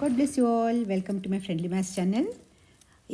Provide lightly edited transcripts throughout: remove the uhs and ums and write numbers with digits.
God bless you all. Welcome to my friendly maths channel.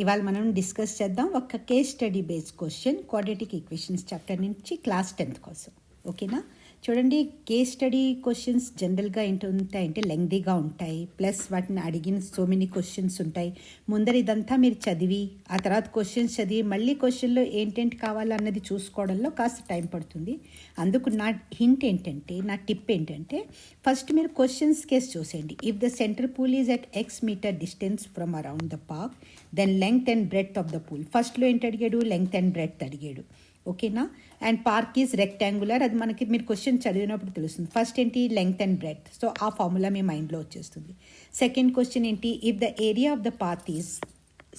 ఇవాళ మనం discuss చేద్దాం ఒక case study based question quadratic equations chapter నుంచి class 10th కోసం. ఓకేనా? చూడండి, కేస్ స్టడీ క్వశ్చన్స్ జనరల్గా ఏంటుంటాయంటే లెంగ్దీగా ఉంటాయి, ప్లస్ వాటిని అడిగిన సో మెనీ క్వశ్చన్స్ ఉంటాయి. ముందర ఇదంతా మీరు చదివి ఆ తర్వాత క్వశ్చన్స్ చదివి మళ్ళీ క్వశ్చన్లో ఏంటేంటి కావాలన్నది చూసుకోవడంలో కాస్త టైం పడుతుంది. అందుకు నా హింట్ ఏంటంటే, నా టిప్ ఏంటంటే, ఫస్ట్ మీరు క్వశ్చన్స్ కేస్ చూసేయండి. If the center pool is at X meter distance from around the park, then length and breadth of the pool. ఫస్ట్లో ఏంటి అడిగాడు? లెంగ్త్ అండ్ బ్రెడ్త్ అడిగాడు. ఓకేనా? And park is rectangular. అది మనకి మీరు క్వశ్చన్ చదివినప్పుడు తెలుస్తుంది. ఫస్ట్ ఏంటి? Length and breadth. సో ఆ ఫార్ములా మీ మైండ్లో వచ్చేస్తుంది. సెకండ్ క్వశ్చన్ ఏంటి? If the area of the path is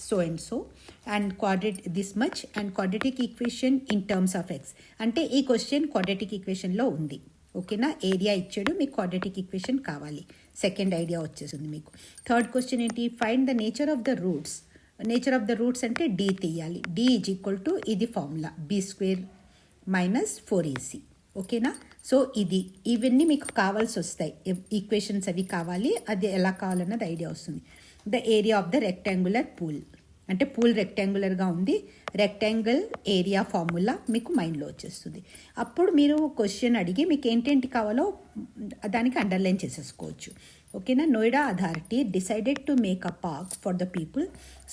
so and so and this much and quadratic equation in terms of X. అంటే ఈ క్వశ్చన్ క్వాడ్రాటిక్ ఈక్వేషన్లో ఉంది. ఓకేనా? ఏరియా ఇచ్చాడు, మీకు క్వాడ్రాటిక్ ఈక్వేషన్ కావాలి. సెకండ్ ఐడియా వచ్చేసింది మీకు. థర్డ్ క్వశ్చన్ ఏంటి? Find the nature of the roots. Nature of the roots అంటే డి తీయాలి. డి ఈజ్ ఈక్వల్ టు ఇది formula B square minus 4ac. ఓకేనా? సో ఇవన్నీ మీకు కావాల్సి వస్తాయి. ఈక్వేషన్స్ అవి కావాలి, అది ఎలా కావాలన్నది ఐడియా వస్తుంది. The area of the rectangular pool అంటే పూల్ రెక్టాంగులర్గా ఉంది. రెక్టాంగిల్ ఏరియా ఫార్ములా మీకు మైండ్లో వచ్చేస్తుంది. అప్పుడు మీరు క్వశ్చన్ అడిగి మీకు ఏంటేంటి కావాలో దానికి అండర్లైన్ చేసేసుకోవచ్చు. ఓకేనా? Noida authority decided to make a park for the people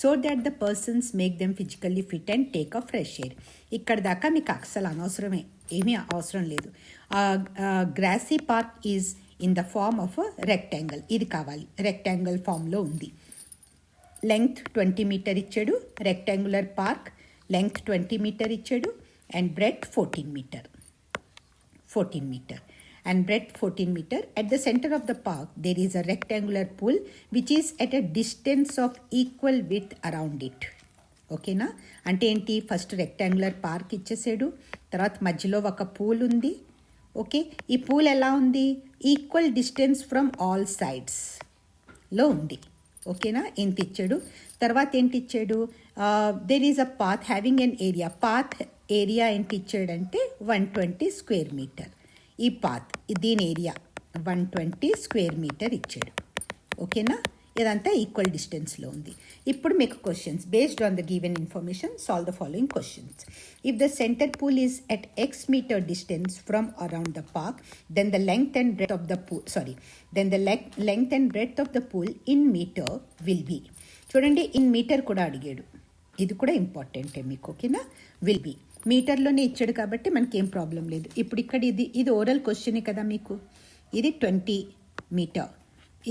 so that the persons make them physically fit and take a fresh air. ఇక్కడ దాకా మీకు అసలు అనవసరమే, ఏమీ అవసరం లేదు. Grassy park is in the form of rectangle. ఇది కావాలి, రెక్టాంగిల్ ఫామ్లో ఉంది. లెంగ్త్ 20 మీటర్ ఇచ్చాడు. రెక్టాంగులర్ పార్క్ లెంగ్త్ 20 మీటర్ ఇచ్చాడు and breadth 14 meter and breadth 14 meter. At the center of the park there is a rectangular pool which is at a distance of equal width around it. ఓకేనా? అంటే ఏంటి? First rectangular park ఇచ్చేసాడు, తర్వాత మధ్యలో ఒక pool ఉంది. Okay, ఈ pool ఎలా ఉంది? ఈక్వల్ డిస్టెన్స్ ఫ్రమ్ ఆల్ సైడ్స్లో ఉంది. ఓకేనా? ఎంత ఇచ్చాడు. తర్వాత ఏంటి ఇచ్చాడు? There is a path having an area. Path area ఏంటి ఇచ్చాడంటే 120 స్క్వేర్ మీటర్. ఈ పాత్ దీని ఏరియా 120 స్క్వేర్ మీటర్ ఇచ్చాడు. ఓకేనా? ఇదంతా ఈక్వల్ డిస్టెన్స్లో ఉంది. ఇప్పుడు మీకు questions based on the given information solve the following questions. If the center pool is at X meter distance from around the park, then the length and breadth of the pool length and breadth of the pool in meter will be. చూడండి, in meter కూడా అడిగాడు. ఇది కూడా ఇంపార్టెంటే మీకు. ఓకేనా? Will be మీటర్లోనే ఇచ్చాడు కాబట్టి మనకి ఏం ప్రాబ్లం లేదు. ఇప్పుడు ఇక్కడ ఇది ఓరల్ క్వశ్చనే కదా మీకు. ఇది 20 మీటర్,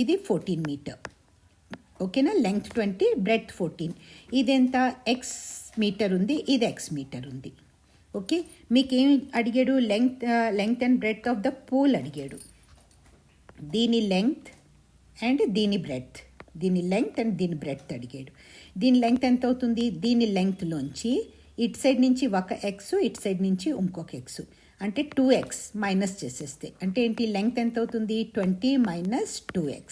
ఇది 14 మీటర్. ఓకేనా? Length 20, breadth 14. ఇది ఎంత? ఎక్స్ మీటర్ ఉంది, ఇది ఎక్స్ మీటర్ ఉంది. ఓకే, మీకేం అడిగాడు? Length and breadth of the pool అడిగాడు. దీని లెంగ్త్ అండ్ దీని బ్రెడ్త్, దీని లెంగ్త్ అండ్ దీని బ్రెడ్త్ అడిగాడు. దీని లెంగ్త్ ఎంత అవుతుంది? దీని లెంగ్త్లోంచి ఇటు సైడ్ నుంచి ఒక ఎక్స్, ఇటు సైడ్ నుంచి ఇంకొక ఎక్స్, అంటే 2x మైనస్ చేసేస్తే అంటే ఏంటి? లెంగ్త్ ఎంత అవుతుంది? 20 మైనస్ 2x.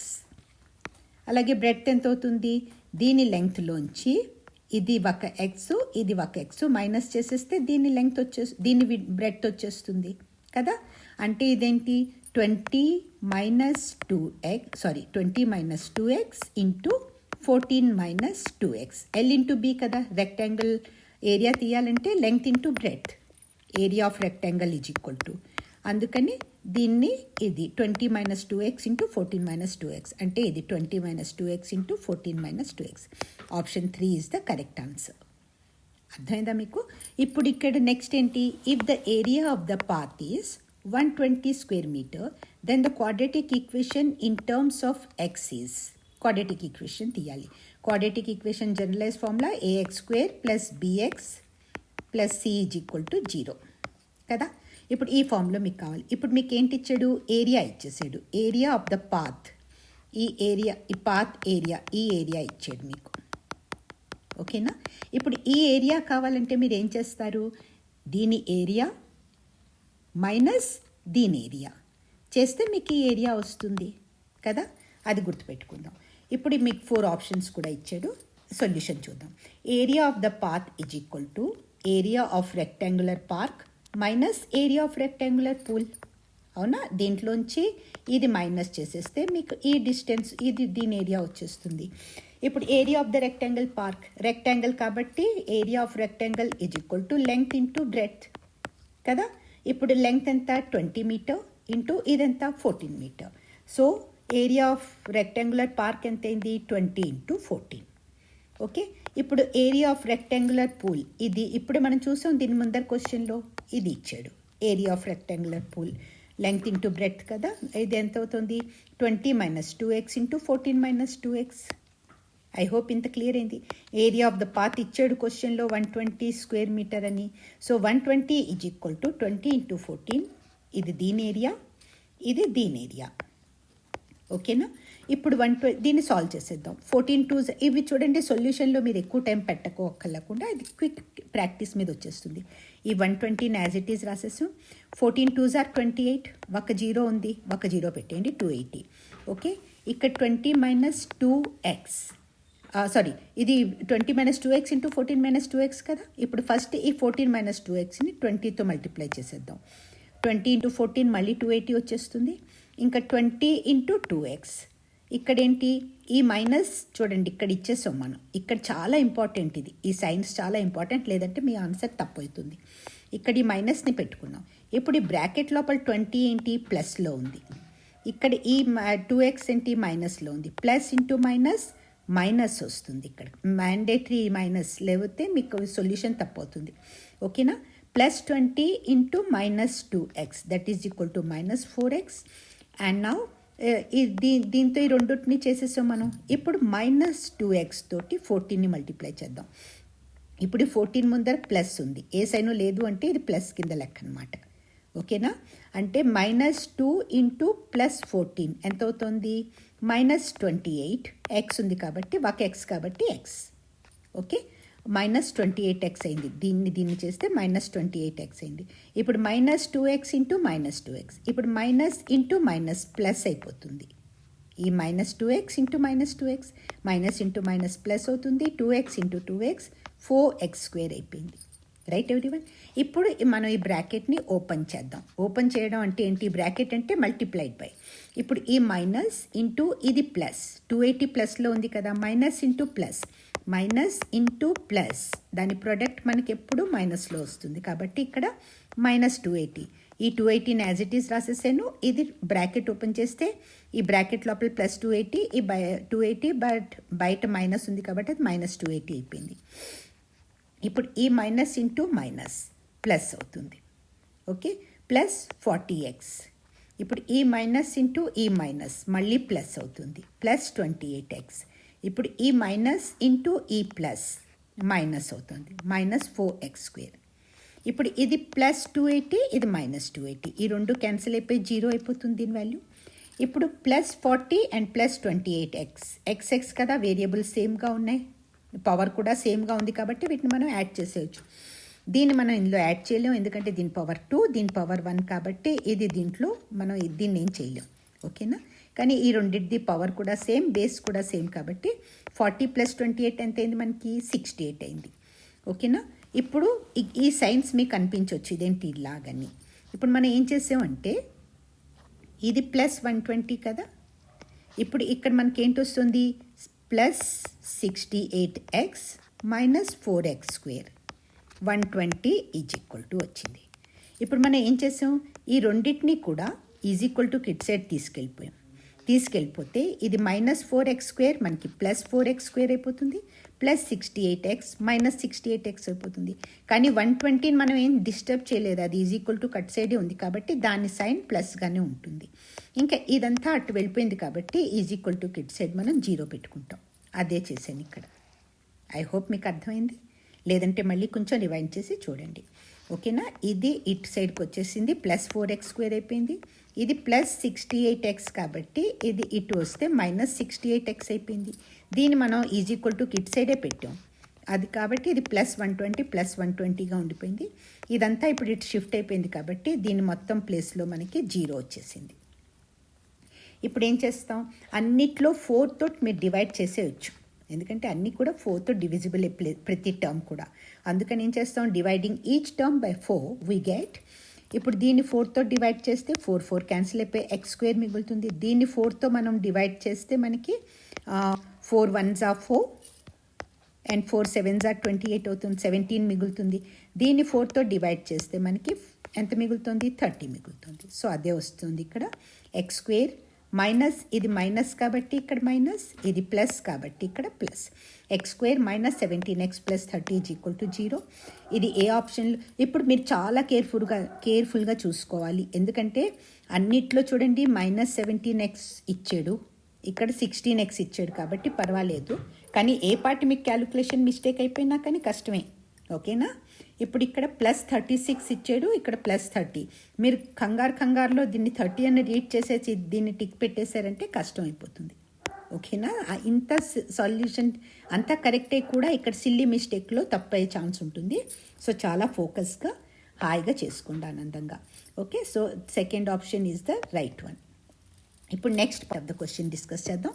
అలాగే బ్రెడ్త్ ఎంత అవుతుంది? దీని లెంగ్త్లోంచి ఇది ఒక ఎక్స్, ఇది ఒక ఎక్స్ మైనస్ చేసేస్తే దీని లెంగ్త్ దీని బ్రెడ్త్ వచ్చేస్తుంది కదా. అంటే ఇదేంటి? 20 minus 2x into 14 minus 2x. L into B కదా. రెక్టాంగిల్ ఏరియా తీయాలంటే length into breadth, area of rectangle is equal to, అందుకని దీన్ని ఇది 20 minus 2x into 14 minus 2x అంటే ఇది 20 minus 2x into 14 minus 2x. Option 3 is the correct answer. అర్థమైందా మీకు? ఇప్పుడు ఇక్కడ నెక్స్ట్ ఏంటి? If the area of the path is 120 square metre, then the quadratic equation in terms of x is. Quadratic equation తీయాలి. Quadratic equation generalise formula ax square plus bx plus c is equal to 0 కదా. ఇప్పుడు ఈ ఫామ్లో మీకు కావాలి. ఇప్పుడు మీకు ఏంటి ఇచ్చాడు? ఏరియా ఇచ్చేసాడు. ఏరియా ఆఫ్ ద పాత్, ఈ పాత్ ఏరియా, ఈ ఏరియా ఇచ్చాడు మీకు. ఓకేనా? ఇప్పుడు ఈ ఏరియా కావాలంటే మీరు ఏం చేస్తారు? దీని ఏరియా మైనస్ దీని ఏరియా చేస్తే మీకు ఈ ఏరియా వస్తుంది కదా. అది గుర్తుపెట్టుకుందాం. ఇప్పుడు మీకు 4 ఆప్షన్స్ కూడా ఇచ్చాడు. సొల్యూషన్ చూద్దాం. Area of the path is equal to area of rectangular park minus area of rectangular pool. అవునా? దీంట్లోంచి ఇది మైనస్ చేసేస్తే మీకు ఈ డిస్టెన్స్ ఇది దీని ఏరియా వచ్చేస్తుంది. ఇప్పుడు area of the rectangle park, rectangle కాబట్టి area of rectangle is equal to length into breadth కదా. ఇప్పుడు లెంగ్త్ ఎంత 20 మీటర్ ఇంటూ ఇదెంత 14 metre. So area of rectangular park ఎంత అయింది 20 ఇంటూ 14. ఓకే, ఇప్పుడు ఏరియా ఆఫ్ రెక్టాంగులర్ పూల్ ఇది ఇప్పుడు మనం చూసాం దీని ముందర క్వశ్చన్లో ఇది ఇచ్చాడు. Area of rectangular pool length into breadth కదా. ఇది ఎంత అవుతుంది 20 minus 2x into 14 minus 2x. I hope ఇంత క్లియర్ అయింది. ఏరియా ఆఫ్ ద పాత్ ఇచ్చాడు క్వశ్చన్లో 120 స్క్వేర్ మీటర్ అని. So 120 is equal to 20 into 14. ఇది దీని ఏరియా, ఇది దీని ఏరియా. ఓకేనా? ఇప్పుడు 120 దీన్ని సాల్వ్ చేసేద్దాం. 14 2s ఇవి చూడండి, సొల్యూషన్లో మీరు ఎక్కువ టైం పెట్టకోక్కర్లేకుండా ఇది క్విక్ ప్రాక్టీస్ మీద వచ్చేస్తుంది. ఈ 120 యాజ్ ఇట్ ఈజ్ రాసేసాం. 14 2s are 28, ఒక జీరో ఉంది, ఒక జీరో పెట్టేయండి 280. ఓకే, ఇక్కడ 20 మైనస్ 2x సారీ ఇది 20 minus 2x into 14 minus 2x కదా. ఇప్పుడు ఫస్ట్ ఈ 14 మైనస్ 2xని 20తో మల్టిప్లై చేసేద్దాం. 20 ఇంటూ 14 మళ్ళీ 280 వచ్చేస్తుంది. ఇంకా 20 ఇంటూ 2x ఇక్కడేంటి ఈ మైనస్ చూడండి ఇక్కడ ఇచ్చేసాం మనం. ఇక్కడ చాలా ఇంపార్టెంట్ ఇది, ఈ సైన్స్ చాలా ఇంపార్టెంట్, లేదంటే మీ ఆన్సర్ తప్పు అవుతుంది. ఇక్కడ ఈ మైనస్ని పెట్టుకున్నాం. ఇప్పుడు ఈ బ్రాకెట్ లోపల 20 ఏంటి ప్లస్లో ఉంది, ఇక్కడ ఈ 2x ఏంటి మైనస్లో ఉంది. ప్లస్ ఇంటూ మైనస్ మైనస్ వస్తుంది, ఇక్కడ మ్యాండేటరీ మైనస్, లేకపోతే మీకు సొల్యూషన్ తప్పు అవుతుంది. ఓకేనా? Plus 20 into minus 2x that is equal to minus 4x. And now దీంతో ఈ రెండుని చేసేసాం మనం. ఇప్పుడు మైనస్ 2x తోటి 14ని మల్టిప్లై చేద్దాం. ఇప్పుడు 14 ముందర ప్లస్ ఉంది, ఏ సైను లేదు అంటే ఇది ప్లస్ కింద లెక్క అనమాట. ఓకేనా? అంటే మైనస్ 2 ఇంటూ ప్లస్ 14 ఎంత అవుతుంది మైనస్ 28. ఎక్స్ ఉంది కాబట్టి ఒక ఎక్స్ కాబట్టి ఎక్స్. ఓకే, మైనస్ 28x అయింది. దీన్ని చేస్తే మైనస్ 28x అయింది. ఇప్పుడు minus 2x into minus 2x, ఇప్పుడు మైనస్ ఇంటూ మైనస్ ప్లస్ అయిపోతుంది. ఈ minus 2x into minus 2x minus into minus plus అవుతుంది. 2x into 2x 4x square అయిపోయింది. Right everyone? ఇప్పుడు మనం ఈ బ్రాకెట్ని ఓపెన్ చేద్దాం. ఓపెన్ చేయడం అంటే ఏంటి, బ్రాకెట్ అంటే మల్టిప్లైడ్ బై. ఇప్పుడు ఈ మైనస్ ఇంటూ ఇది ప్లస్ 280 ప్లస్లో ఉంది కదా, minus into plus, minus into plus దాని ప్రోడక్ట్ మనకి ఎప్పుడు మైనస్లో వస్తుంది కాబట్టి ఇక్కడ మైనస్ 280. ఈ 280ని యాజ్ ఇట్ ఈస్ రాసేసాను. ఇది బ్రాకెట్ ఓపెన్ చేస్తే ఈ బ్రాకెట్ లోపల ప్లస్ 280, ఈ 280 బట్ బయట మైనస్ ఉంది కాబట్టి అది మైనస్ 280 అయిపోయింది. ఇప్పుడు ఈ మైనస్ ఇంటూ మైనస్ ప్లస్ అవుతుంది. Okay, plus 40x. ఇప్పుడు ఈ మైనస్ ఇంటూ ఈ మైనస్ మళ్ళీ ప్లస్ అవుతుంది, ప్లస్ 28x. ఇప్పుడు ఈ మైనస్ ఇంటూ ఈ ప్లస్ మైనస్ అవుతుంది, మైనస్ 4x స్క్వేర్. ఇప్పుడు ఇది ప్లస్ 280, ఇది మైనస్ 280, ఈ రెండు క్యాన్సిల్ అయిపోయి జీరో అయిపోతుంది దీని వాల్యూ. ఇప్పుడు plus 40 and plus 28x, X కదా వేరియబుల్ సేమ్గా ఉన్నాయి, పవర్ కూడా సేమ్గా ఉంది కాబట్టి వీటిని మనం యాడ్ చేసేయచ్చు. దీన్ని మనం ఇందులో యాడ్ చేయలేం, ఎందుకంటే దీని పవర్ 2 దీని పవర్ 1 కాబట్టి ఇది దీంట్లో మనం దీన్ని ఏం చేయలేం. ఓకేనా? కానీ ఈ రెండింటిది పవర్ కూడా సేమ్, బేస్ కూడా సేమ్ కాబట్టి 40 ప్లస్ 28 ఎంత అయింది మనకి 68 అయింది. ఓకేనా? ఇప్పుడు ఈ సైన్స్ మీకు అనిపించవచ్చు ఇదేంటి ఇలాగని. ఇప్పుడు మనం ఏం చేసామంటే ఇది ప్లస్ 120 కదా, ఇప్పుడు ఇక్కడ మనకి ఏంటి వస్తుంది plus 68x minus 4x square 120 is equal to వచ్చింది. ఇప్పుడు మనం ఏం చేసాం, ఈ రెండింటినీ కూడా ఈజ్ ఈక్వల్ టు కిడ్ సైడ్ తీసుకెళ్ళిపోతే ఇది మైనస్ 4x స్క్వేర్ మనకి ప్లస్ 4x స్క్వేర్ అయిపోతుంది, ప్లస్ 68x మైనస్ 68x అయిపోతుంది. కానీ 120 మనం ఏం డిస్టర్బ్ చేయలేదు, అది ఈజ్ ఈక్వల్ టు కట్ సైడే ఉంది కాబట్టి దాని సైన్ ప్లస్గానే ఉంటుంది. ఇంకా ఇదంతా అటు వెళ్ళిపోయింది కాబట్టి ఈజ్ ఈక్వల్ టు కిడ్ సైడ్ మనం 0 పెట్టుకుంటాం. అదే చేశాను ఇక్కడ. ఐ హోప్ మీకు అర్థమైంది, లేదంటే మళ్ళీ కొంచెం రివైండ్ చేసి చూడండి. ఓకేనా? ఇది ఇటు సైడ్కి వచ్చేసింది, ప్లస్ 4x స్క్వేర్ అయిపోయింది. ఇది ప్లస్ 68x కాబట్టి ఇది ఇటు వస్తే మైనస్ 68x అయిపోయింది. దీన్ని మనం ఈజ్ ఈక్వల్ టు కిడ్ సైడే పెట్టాం, అది కాబట్టి ఇది ప్లస్ 120 ప్లస్ 120గా ఉండిపోయింది. ఇదంతా ఇప్పుడు ఇటు షిఫ్ట్ అయిపోయింది కాబట్టి దీని మొత్తం ప్లేస్లో మనకి 0 వచ్చేసింది. ఇప్పుడు ఏం చేస్తాం, అన్నిట్లో 4 తోటి మీరు డివైడ్ చేసేయచ్చు, ఎందుకంటే అన్నీ కూడా 4తో డివిజిబుల్ ప్రతి టర్మ్ కూడా. అందుకని ఏం చేస్తాం, dividing each term by 4 we get ఇప్పుడు దీన్ని 4తో డివైడ్ చేస్తే 4 క్యాన్సిల్ అయిపోయి x² మిగులుతుంది. దీన్ని 4తో మనం డివైడ్ చేస్తే మనకి 4 1s are 4 and 4 7s are 28 అవుతుంది, 17 మిగులుతుంది. దీన్ని 4తో డివైడ్ చేస్తే మనకి ఎంత మిగులుతుంది? 30 మిగులుతుంది. సో అదే వస్తుంది ఇక్కడ. x² మైనస్, ఇది మైనస్ కాబట్టి ఇక్కడ మైనస్, ఇది ప్లస్ కాబట్టి ఇక్కడ plus. x² minus 17x plus 30 = 0. ఇది ఏ ఆప్షన్లో? ఇప్పుడు మీరు చాలా కేర్ఫుల్గా చూసుకోవాలి, ఎందుకంటే అన్నిట్లో చూడండి -17x ఇచ్చాడు, ఇక్కడ 16x ఇచ్చాడు కాబట్టి పర్వాలేదు. కానీ ఏ పార్ట్ మీకు క్యాలిక్యులేషన్ మిస్టేక్ అయిపోయినా కానీ కష్టమే, ఓకేనా? ఇప్పుడు ఇక్కడ +36 ఇచ్చాడు, ఇక్కడ +30. మీరు కంగారులో దీన్ని 30 అని రీడ్ చేసేసి దీన్ని టిక్ పెట్టేశారంటే కష్టం అయిపోతుంది, ఓకేనా? ఇంత సొల్యూషన్ అంతా కరెక్టే కూడా ఇక్కడ సిల్లీ మిస్టేక్లో తప్పయ్యే ఛాన్స్ ఉంటుంది. సో చాలా ఫోకస్గా హాయిగా చేసుకోండి ఆనందంగా, okay? So second option is the right one. ఇప్పుడు next of the question discuss చేద్దాం.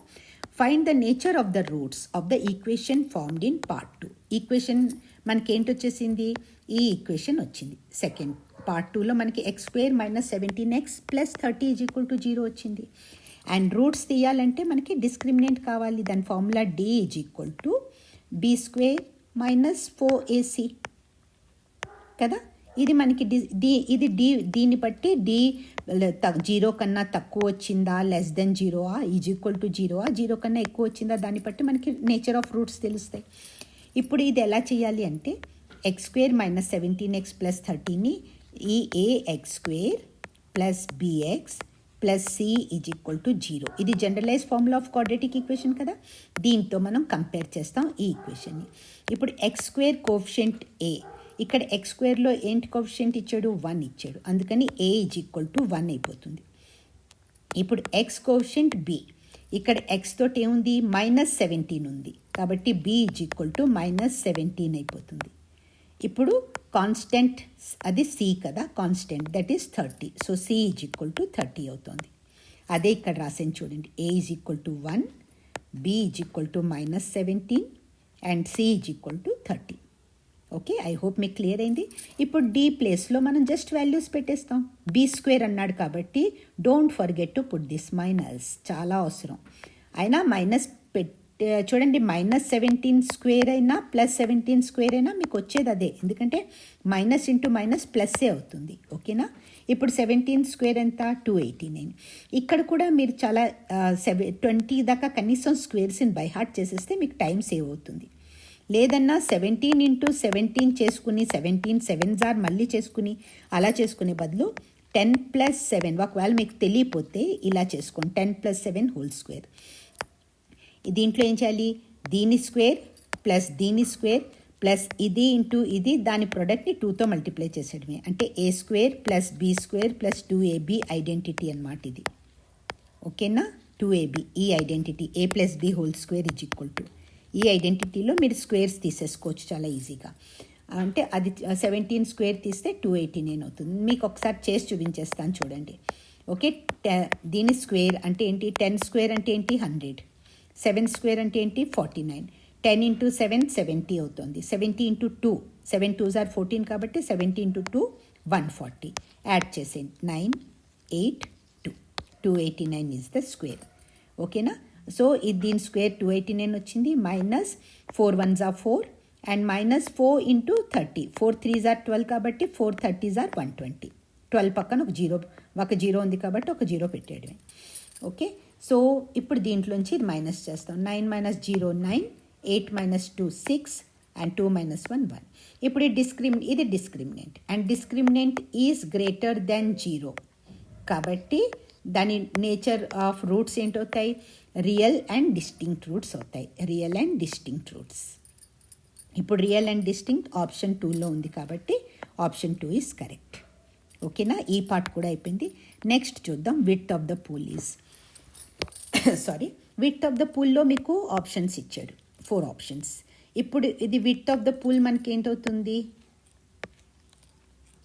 Find the nature of the roots of the equation formed in part 2. Equation మనకి ఏంటి వచ్చేసింది? ఈ ఈక్వేషన్ వచ్చింది. సెకండ్ పార్ట్ 2లో మనకి x² మైనస్ 17x ప్లస్ 30 = 0 వచ్చింది. అండ్ రూట్స్ తీయాలంటే మనకి డిస్క్రిమినెంట్ కావాలి. దాని formula d = b² minus 4ac కదా. ఇది మనకి ఇది దీన్ని బట్టి d 0 కన్నా తక్కువ వచ్చిందా, <0 0 0 కన్నా ఎక్కువ వచ్చిందా, దాన్ని బట్టి మనకి నేచర్ ఆఫ్ రూట్స్ తెలుస్తాయి. ఇప్పుడు ఇది ఎలా చేయాలి అంటే x² మైనస్ 17x ప్లస్ 30ని ఈ ax² plus bx plus c = 0. ఇది generalise formula of quadratic equation కదా. దీంతో మనం కంపేర్ చేస్తాం ఈ ఈక్వేషన్ని. ఇప్పుడు x² కోఎఫిషియంట్ a, ఇక్కడ x²లో ఏంటి కోఎఫిషియంట్ ఇచ్చాడు? 1 ఇచ్చాడు, అందుకని a = 1 అయిపోతుంది. ఇప్పుడు x కోఎఫిషియంట్ b, ఇక్కడ x తోటి ఏముంది? -17 ఉంది కాబట్టి b = -17 అయిపోతుంది. ఇప్పుడు కాన్స్టెంట్ అది c కదా, constant that is 30. So c = 30 అవుతుంది. అదే ఇక్కడ రాసాను చూడండి, a = 1, b = -17 and c = 30. Okay, I hope మీకు క్లియర్ అయింది. ఇప్పుడు d ప్లేస్లో మనం జస్ట్ వాల్యూస్ పెట్టేస్తాం. b² అన్నాడు కాబట్టి don't forget to put this minus, చాలా అవసరం. అయినా మైనస్ చూడండి, -17² అయినా +17² అయినా మీకు వచ్చేది అదే, ఎందుకంటే మైనస్ ఇంటూ మైనస్ ప్లస్సే అవుతుంది, ఓకేనా? ఇప్పుడు 17² ఎంత? 289. ఇక్కడ కూడా మీరు చాలా 20 దాకా కనీసం స్క్వేర్స్ని బై హార్ట్ చేసేస్తే మీకు టైం సేవ్ అవుతుంది. లేదన్నా 17 × 17 చేసుకుని 17 7s మళ్ళీ చేసుకుని అలా చేసుకునే బదులు 10 + 7, ఒకవేళ మీకు తెలియపోతే ఇలా చేసుకోండి, 10 + 7 హోల్ స్క్వేర్. దీంట్లో ఏం చేయాలి? దీని స్క్వేర్ ప్లస్ దీని స్క్వేర్ ప్లస్ ఇది ఇంటూ ఇది, దాని ప్రోడక్ట్ని 2తో మల్టిప్లై చేసేయడమే. అంటే a² plus b² plus 2ab identity అన్నమాట ఇది, ఓకేనా? 2ab ఈ identity a + b whole square = ఈ ఐడెంటిటీలో మీరు స్క్వేర్స్ తీసేసుకోవచ్చు చాలా ఈజీగా. అంటే అది 17² తీస్తే 289 అవుతుంది. మీకు ఒకసారి చేసి చూపించేస్తాను చూడండి, ఓకే? దీని స్క్వేర్ అంటే ఏంటి? 10² అంటే ఏంటి? 100. 7² అంటే ఏంటి? 49. 10 × 7 70 అవుతుంది. 70 × 2, 7 2s are 14 కాబట్టి 70 × 2 140. యాడ్ చేసేయండి, 9 8 2, 289 ఈజ్ ద స్క్వేర్, ఓకేనా? సో ఇది దీని స్క్వేర్ 289 వచ్చింది. -4 1s are 4 and -4 × 30, 4 3s are 12 కాబట్టి 4 30s are 120. 12 పక్కన ఒక జీరో ఉంది కాబట్టి ఒక జీరో పెట్టేయడమే, ఓకే? సో ఇప్పుడు దీంట్లోంచి ఇది మైనస్ చేస్తాం. 9 - 0 9, 8 - 2 6 అండ్ 2 - 1 1. ఇప్పుడు ఇది discriminant and discriminant is greater than 0 కాబట్టి దాని నేచర్ ఆఫ్ రూట్స్ ఏంటవుతాయి? రియల్ అండ్ డిస్టింక్ట్ రూట్స్ అవుతాయి. Real and distinct roots. ఇప్పుడు రియల్ అండ్ డిస్టింక్ట్ ఆప్షన్ 2లో ఉంది కాబట్టి ఆప్షన్ 2 ఈజ్ కరెక్ట్, ఓకేనా? ఈ పార్ట్ కూడా అయిపోయింది. నెక్స్ట్ చూద్దాం, width of the pool is width of the పూల్లో మీకు ఆప్షన్స్ ఇచ్చాడు, 4 ఆప్షన్స్. ఇప్పుడు ఇది విడ్త్ ఆఫ్ ద పూల్ మనకి ఏంటవుతుంది?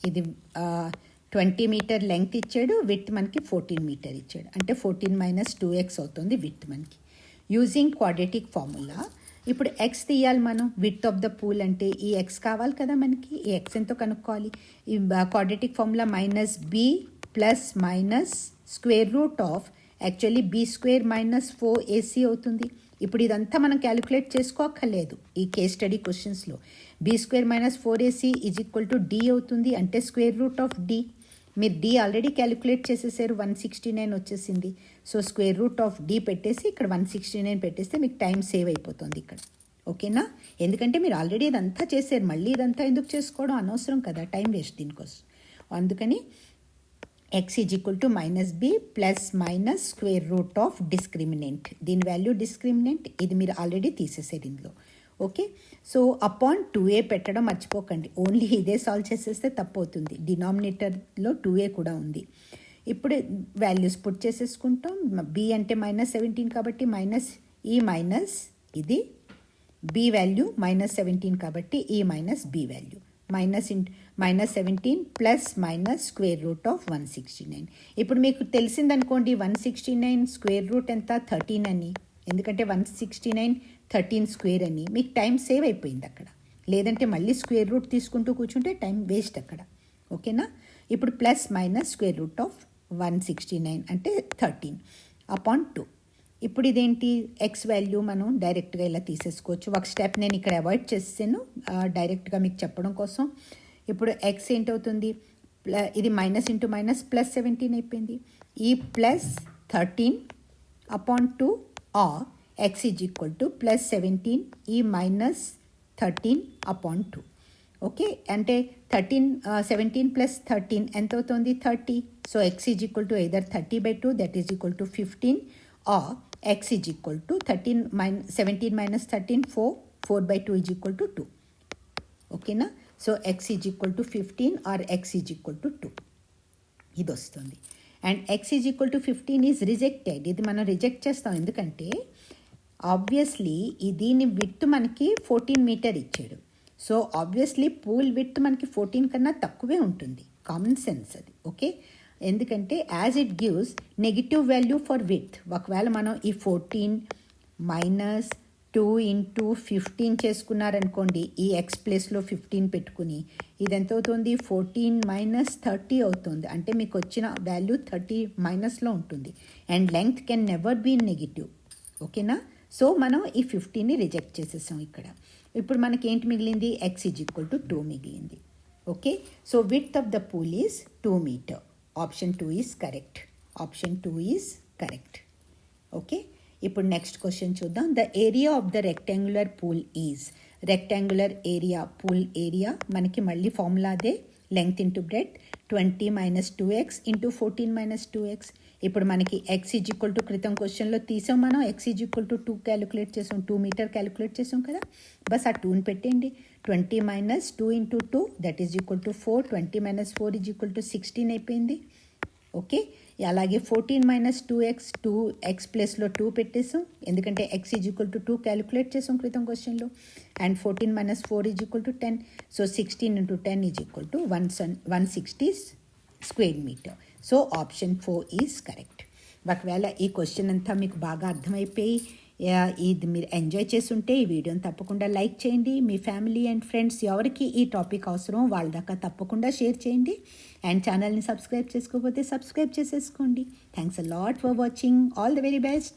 ఇది 20 మీటర్ లెంగ్త్ ఇచ్చాడు, విడ్త్ మనకి 14 మీటర్ ఇచ్చాడు. అంటే 14 - 2x అవుతుంది విడ్త్ మనకి. యూజింగ్ క్వాడ్రాటిక్ ఫార్ములా ఇప్పుడు ఎక్స్ తీయాలి మనం. విడ్త్ ఆఫ్ ద పూల్ అంటే ఈ ఎక్స్ కావాలి కదా మనకి. ఈ ఎక్స్ ఎంతో కనుక్కోవాలి. ఈ quadratic formula -b plus minus square root of actually b² - 4ac అవుతుంది. ఇప్పుడు ఇదంతా మనం క్యాలిక్యులేట్ చేసుకోక్కర్లేదు ఈ case study క్వశ్చన్స్లో. b² - 4ac = d అవుతుంది, అంటే స్క్వేర్ రూట్ ఆఫ్ d. మీరు d ఆల్రెడీ క్యాలిక్యులేట్ చేసేసారు, 169 వచ్చేసింది. So square root of d పెట్టేసి ఇక్కడ 169 పెట్టేస్తే మీకు టైం సేవ్ అయిపోతుంది ఇక్కడ. ఓకేనా? ఎందుకంటే మీరు ఆల్రెడీ ఇదంతా చేశారు, మళ్ళీ ఇదంతా ఎందుకు చేసుకోవడం అనవసరం కదా, టైం వేస్ట్ దీనికోసం. అందుకని x = -b plus minus square root of discriminant. దీని వాల్యూ డిస్క్రిమినెంట్, ఇది మీరు ఆల్రెడీ తీసేసారు ఇందులో. ఓకే, సో అపాన్ 2a పెట్టడం మర్చిపోకండి. ఓన్లీ ఇదే సాల్వ్ చేసేస్తే తప్పు అవుతుంది. డినామినేటర్లో 2a కూడా ఉంది. ఇప్పుడు వాల్యూస్ పుట్ చేసేసుకుంటాం. b అంటే -17 కాబట్టి మైనస్ ఈ మైనస్ ఇది, b వాల్యూ -17 కాబట్టి ఈ minus b value, -17 plus minus square root of 169. ఇప్పుడు మీకు తెలిసిందనుకోండి 169 స్క్వేర్ రూట్ ఎంత 13 అని, ఎందుకంటే 169 13 స్క్వేర్ అని. మీకు టైం సేవ్ అయిపోయింది అక్కడ. లేదంటే మళ్ళీ స్క్వేర్ రూట్ తీసుకుంటూ కూర్చుంటే టైం వేస్ట్ అక్కడ. ఓకేనా? ఇప్పుడు plus minus square root of 169 అంటే 13 అపాన్ 2. ఇప్పుడు ఇదేంటి, ఎక్స్ వాల్యూ మనం డైరెక్ట్గా ఇలా తీసేసుకోవచ్చు. ఒక స్టెప్ నేను ఇక్కడ అవాయిడ్ చేసాను డైరెక్ట్గా మీకు చెప్పడం కోసం. ఇప్పుడు ఎక్స్ ఏంటవుతుంది, ఇది మైనస్ ఇంటూ మైనస్ ప్లస్ 17 అయిపోయింది. ఈ ప్లస్ 13 అపాన్ 2 ఆర్ x = +17 ఈ -13 అపాన్ 2. ఓకే, అంటే 17 + 13 ఎంత అవుతుంది 30. So x = either 30/2 that is equal to 15 or x = 17 - 13 4/2 is equal to 2. ఓకేనా? సో x = 15 or x = 2 ఇది వస్తుంది. And x = 15 is rejected. ఇది మనం రిజెక్ట్ చేస్తాం, ఎందుకంటే ఆబ్వియస్లీ దీని విడ్త్ మనకి 14 మీటర్ ఇచ్చాడు. సో ఆబ్వియస్లీ పూల్ విడ్త్ మనకి 14 కన్నా తక్కువే ఉంటుంది. కామన్ సెన్స్ అది. ఓకే, ఎందుకంటే as it gives negative value for width. ఒకవేళ మనం ఈ 14 మైనస్ 2 × 15 చేసుకున్నారనుకోండి, ఈ ఎక్స్ ప్లేస్లో 15 పెట్టుకుని, ఇది ఎంత అవుతుంది 14 - 30 అవుతుంది. అంటే మీకు వచ్చిన వాల్యూ 30 మైనస్లో ఉంటుంది. And length can never be negative. ఓకేనా? సో మనం ఈ 15ని రిజెక్ట్ చేసేసాం ఇక్కడ. ఇప్పుడు మనకి ఏంటి మిగిలింది, x = 2 మిగిలింది. Okay, so width of the pool is 2 meter. Option 2 is correct. Option 2 is correct. Okay, ఇప్పుడు నెక్స్ట్ క్వశ్చన్ చూద్దాం. The area of the rectangular pool is. Rectangular area, pool area మనకి మళ్ళీ ఫార్ములా అదే, length into breadth 20 - 2x × 14 - 2x. ఇప్పుడు మనకి x = క్రితం క్వశ్చన్లో తీసాం మనం, x = 2 క్యాలిక్యులేట్ చేసాం, 2 మీటర్ క్యాలిక్యులేట్ చేసాం కదా. బస్ ఆ 2ని పెట్టండి. 20 - 2 × 2 దట్ ఈజ్ ఈక్వల్ టు 4. 20 - 4 = 16 అయిపోయింది. ఓకే, అలాగే 14 - 2x, 2x ప్లేస్లో 2 పెట్టేసాం, ఎందుకంటే x = 2 క్యాలిక్యులేట్ చేసాం క్రితం క్వశ్చన్లో. And 14 - 4 = 10. So 16 × 10 = 160 square meter. So option 4 is correct. ఒకవేళ ఈ క్వశ్చన్ అంతా మీకు బాగా అర్థమైపోయి ఇది మీరు ఎంజాయ్ చేస్తుంటే ఈ వీడియోని తప్పకుండా లైక్ చేయండి. మీ ఫ్యామిలీ అండ్ ఫ్రెండ్స్ ఎవరికి ఈ టాపిక్ అవసరం వాళ్ళ దాకా తప్పకుండా షేర్ చేయండి. అండ్ ఛానల్ని సబ్స్క్రైబ్ చేసుకోకపోతే సబ్స్క్రైబ్ చేసేసుకోండి. Thanks a lot for watching. All the very best.